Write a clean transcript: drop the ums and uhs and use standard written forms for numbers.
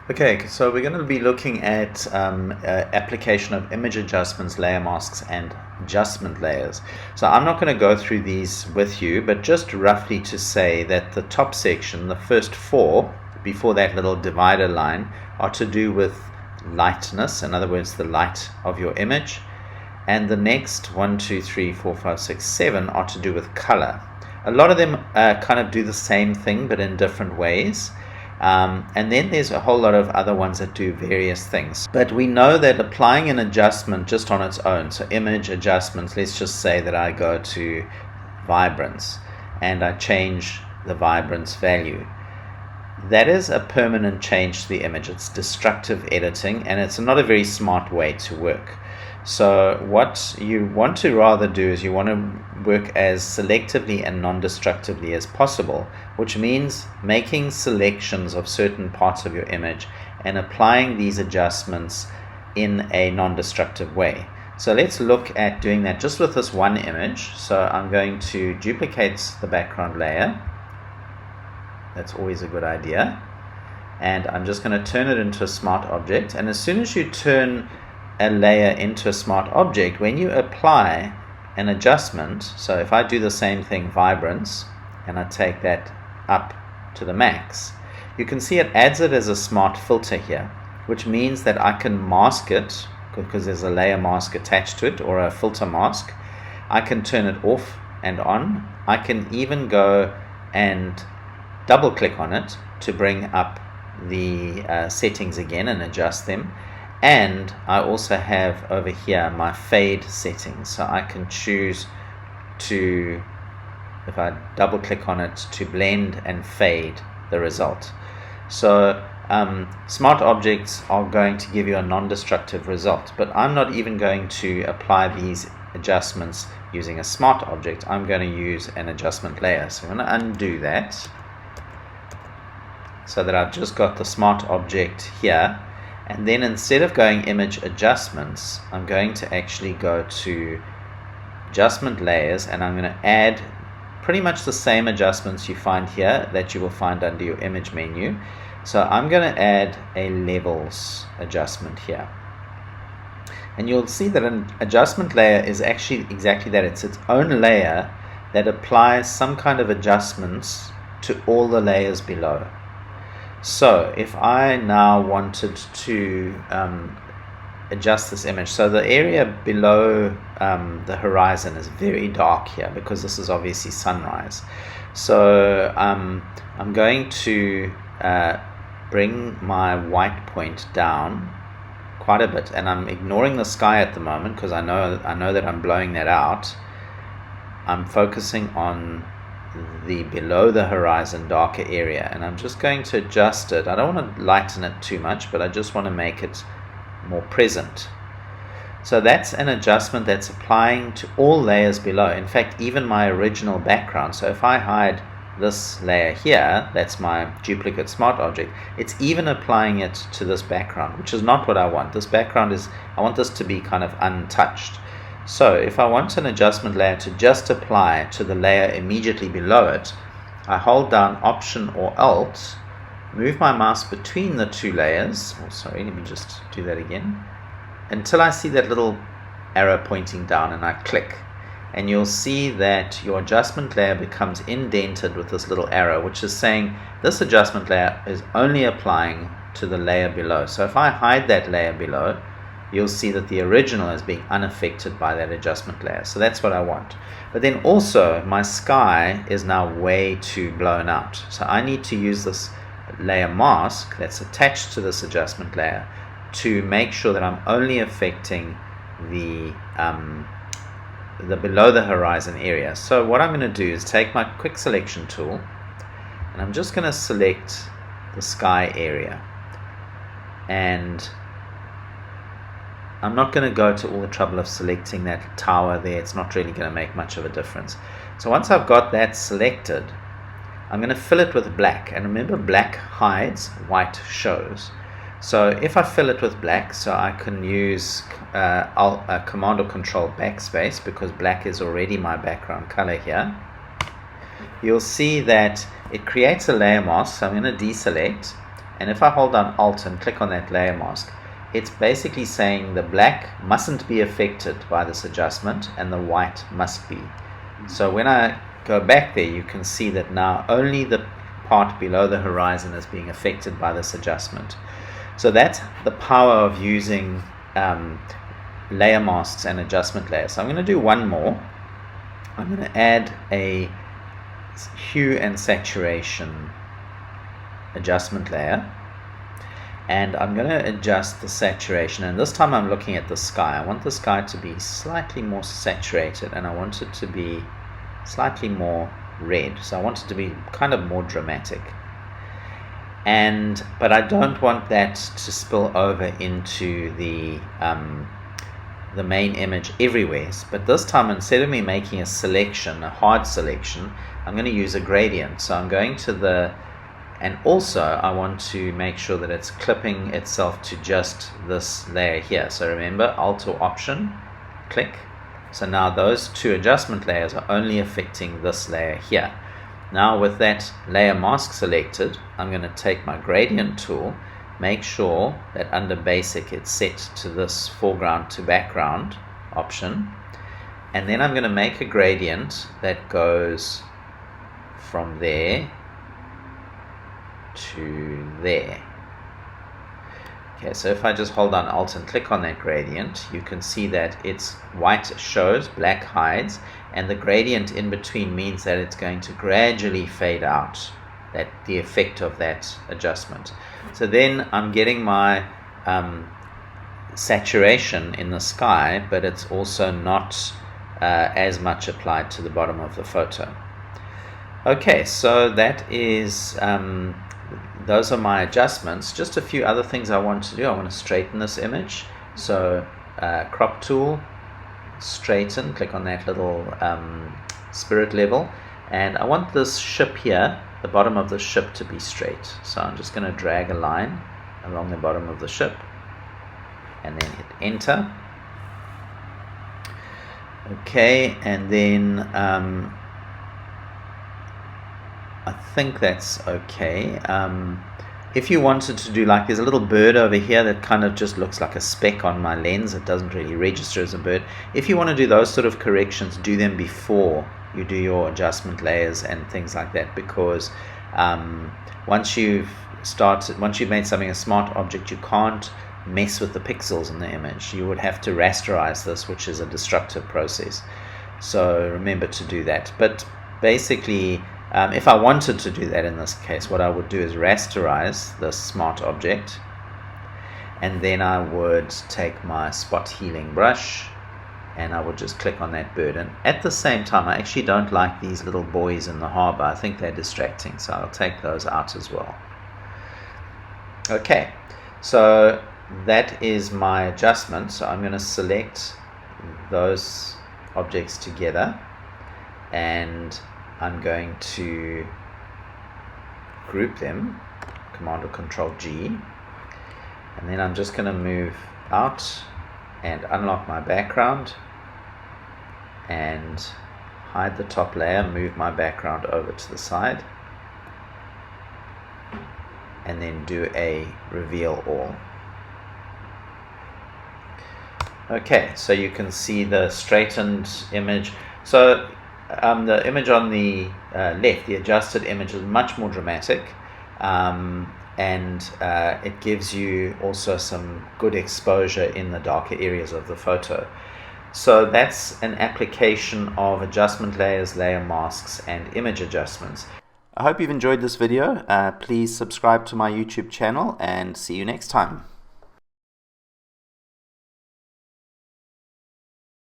Okay, so we're going to be looking at application of image adjustments, layer masks, and adjustment layers. So I'm not going to go through these with you, but just roughly to say that the top section, the first four, before that little divider line, are to do with lightness, in other words, the light of your image. And the next 1, 2, 3, 4, 5, 6, 7 are to do with color. A lot of them kind of do the same thing, but in different ways. And then there's a whole lot of other ones that do various things. But we know that applying an adjustment just on its own, so image adjustments, let's just say that I go to vibrance and I change the vibrance value. That is a permanent change to the image. It's destructive editing, and it's not a very smart way to work. So what you want to rather do is you want to work as selectively and non-destructively as possible, which means making selections of certain parts of your image and applying these adjustments in a non-destructive way. So let's look at doing that just with this one image. So I'm going to duplicate the background layer. That's always a good idea. And I'm just going to turn it into a smart object. And as soon as you turn a layer into a smart object, when you apply an adjustment, so if I do the same thing, vibrance, and I take that up to the max, you can see it adds it as a smart filter here, which means that I can mask it because there's a layer mask attached to it, or a filter mask. I can turn it off and on. I can even go and double click on it to bring up the settings again and adjust them. And I also have over here my fade settings, so I can choose to, if I double click on it, to blend and fade the result. So smart objects are going to give you a non-destructive result, but I'm not even going to apply these adjustments using a smart object. I'm going to use an adjustment layer. So I'm going to undo that so that I've just got the smart object here. And then instead of going image adjustments, I'm going to actually go to adjustment layers, and I'm going to add pretty much the same adjustments you find here that you will find under your image menu. So I'm going to add a levels adjustment here. And you'll see that an adjustment layer is actually exactly that. It's its own layer that applies some kind of adjustments to all the layers below. So if I now wanted to adjust this image, so the area below the horizon is very dark here because this is obviously sunrise. So I'm going to bring my white point down quite a bit, and I'm ignoring the sky at the moment because I know that I'm blowing that out. I'm focusing on the below the horizon darker area, and I'm just going to adjust it. I don't want to lighten it too much, but I just want to make it more present. So that's an adjustment that's applying to all layers below, in fact even my original background. So if I hide this layer here, that's my duplicate smart object, it's even applying it to this background, which is not what I want. This background is, I want this to be kind of untouched. So if I want an adjustment layer to just apply to the layer immediately below it, I hold down Option or Alt, move my mouse between the two layers, sorry, let me just do that again, until I see that little arrow pointing down, and I click. And you'll see that your adjustment layer becomes indented with this little arrow, which is saying this adjustment layer is only applying to the layer below. So if I hide that layer below, you'll see that the original is being unaffected by that adjustment layer. So that's what I want. But then also my sky is now way too blown out. So I need to use this layer mask that's attached to this adjustment layer to make sure that I'm only affecting the below the horizon area. So what I'm going to do is take my quick selection tool, and I'm just going to select the sky area. And I'm not going to go to all the trouble of selecting that tower there. It's not really going to make much of a difference. So once I've got that selected, I'm going to fill it with black. And remember, black hides, white shows. So if I fill it with black, so I can use Command or Control backspace, because black is already my background color here. You'll see that it creates a layer mask, so I'm going to deselect, and if I hold down Alt and click on that layer mask, it's basically saying the black mustn't be affected by this adjustment and the white must be. So when I go back there, you can see that now only the part below the horizon is being affected by this adjustment. So that's the power of using layer masks and adjustment layers. So I'm going to do one more. I'm going to add a hue and saturation adjustment layer, and I'm going to adjust the saturation, and this time I'm looking at the sky. I want the sky to be slightly more saturated, and I want it to be slightly more red, so I want it to be kind of more dramatic. But I don't want that to spill over into the main image everywhere. But this time, instead of me making a selection, a hard selection, I'm going to use a gradient. So I'm going to and also I want to make sure that it's clipping itself to just this layer here. So remember, Alt or Option, click. So now those two adjustment layers are only affecting this layer here. Now with that layer mask selected, I'm going to take my gradient tool, make sure that under basic it's set to this foreground to background option, and then I'm going to make a gradient that goes from there to there. Okay, so if I just hold down Alt and click on that gradient, you can see that it's white shows, black hides, and the gradient in between means that it's going to gradually fade out, the effect of that adjustment. So then I'm getting my saturation in the sky, but it's also not as much applied to the bottom of the photo. Okay, so that is those are my adjustments. Just a few other things I want to do. I want to straighten this image. So crop tool, straighten, click on that little spirit level, and I want this ship here, the bottom of the ship, to be straight. So I'm just going to drag a line along the bottom of the ship and then hit enter. Okay, and then I think that's okay. If you wanted to do, like, there's a little bird over here that kind of just looks like a speck on my lens. It doesn't really register as a bird. If you want to do those sort of corrections, do them before you do your adjustment layers and things like that, because once you've made something a smart object, you can't mess with the pixels in the image. You would have to rasterize this, which is a destructive process. So remember to do that. But basically, if I wanted to do that in this case, what I would do is rasterize the smart object, and then I would take my spot healing brush and I would just click on that bird. And at the same time, I actually don't like these little buoys in the harbor. I think they're distracting, so I'll take those out as well. Okay, so that is my adjustment. So I'm going to select those objects together, and I'm going to group them, Command or Control G, and then I'm just going to move out and unlock my background and hide the top layer, move my background over to the side, and then do a reveal all. Okay, so you can see the straightened image. So the image on the left, the adjusted image, is much more dramatic, and it gives you also some good exposure in the darker areas of the photo. So that's an application of adjustment layers, layer masks, and image adjustments. I hope you've enjoyed this video. Please subscribe to my YouTube channel, and see you next time.